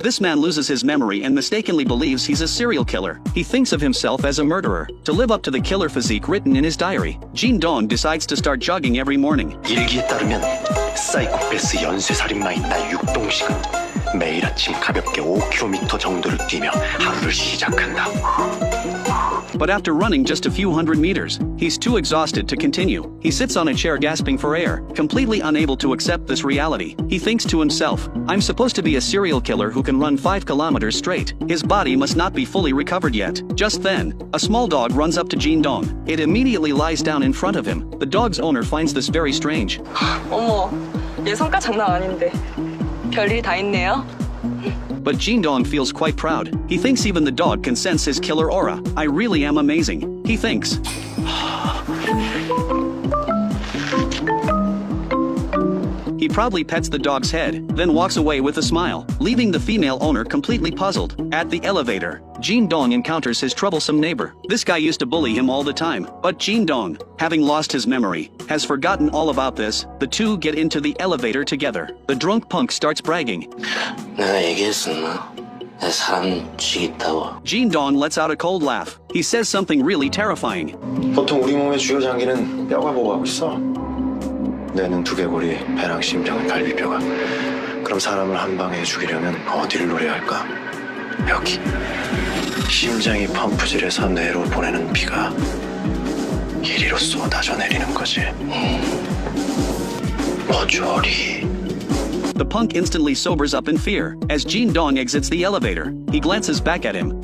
This man loses his memory and mistakenly believes he's a serial killer. He thinks of himself as a murderer. To live up to the killer physique written in his diary, Jin Dong decides to start jogging every morning. 일기에 따르면 사이코패스 연쇄살인마인 나 육동식은 매일 아침 가볍게 5km 정도를 뛰며 하루를 시작한다. But after running just a few hundred meters, he's too exhausted to continue. He sits on a chair gasping for air, completely unable to accept this reality. He thinks to himself, I'm supposed to be a serial killer who can run 5 kilometers straight. His body must not be fully recovered yet. Just then, a small dog runs up to Jin Dong. It immediately lies down in front of him. The dog's owner finds this very strange. 어머, 얘 성격 장난 아닌데. 별일이 다 있네요. But Jin Dong feels quite proud. He thinks even the dog can sense his killer aura. I really am amazing, he thinks. He proudly pets the dog's head, then walks away with a smile, leaving the female owner completely puzzled. At the elevator, Jin Dong encounters his troublesome neighbor. This guy used to bully him all the time, but Jin Dong, having lost his memory, has forgotten all about this. The two get into the elevator together. The drunk punk starts bragging. 내가 얘기했었나? 내 사람 쥐 있다고. Jin Dong lets out a cold laugh. He says something really terrifying. 보통 우리 몸의 주요 장기는 뼈가 보호하고 있어. 뇌는 두개골이, 배랑 심장은 갈비뼈가. 그럼 사람을 한 방에 죽이려면 어디를 노려야 할까? 여기. 심장이 펌프질해서 뇌로 보내는 피가 이리로 쏟아져 내리는 거지. 머저리. The punk instantly sobers up in fear. As Jin Dong exits the elevator, he glances back at him.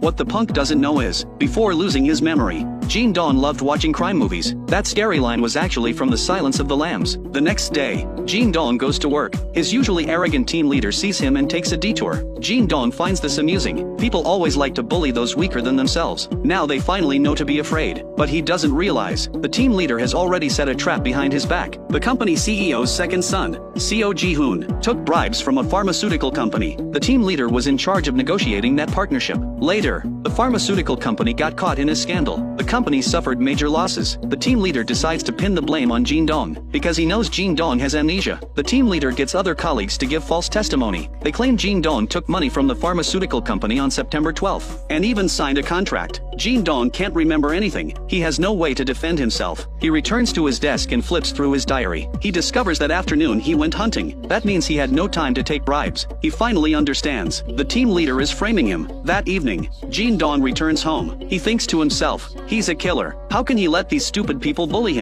What the punk doesn't know is, before losing his memory, Jin Dong loved watching crime movies. That scary line was actually from The Silence of the Lambs. The next day, Jin Dong goes to work. His usually arrogant team leader sees him and takes a detour. Jin Dong finds this amusing. People always like to bully those weaker than themselves. Now they finally know to be afraid. But he doesn't realize, the team leader has already set a trap behind his back. The company CEO's second son, Seo Ji-hoon, took bribes from a pharmaceutical company. The team leader was in charge of negotiating that partnership. Later, the pharmaceutical company got caught in a scandal. The company suffered major losses. The team leader decides to pin the blame on Jin Dong. Because he knows Jin Dong has amnesia, the team leader gets other colleagues to give false testimony. They claim Jin Dong took money from the pharmaceutical company on September 12th, and even signed a contract. Jin Dong can't remember anything. He has no way to defend himself. He returns to his desk and flips through his diary. He discovers that afternoon he went hunting. That means he had no time to take bribes. He finally understands. The team leader is framing him. That evening, Jin Dong returns home. He thinks to himself, he's a killer. How can he let these stupid people bully him?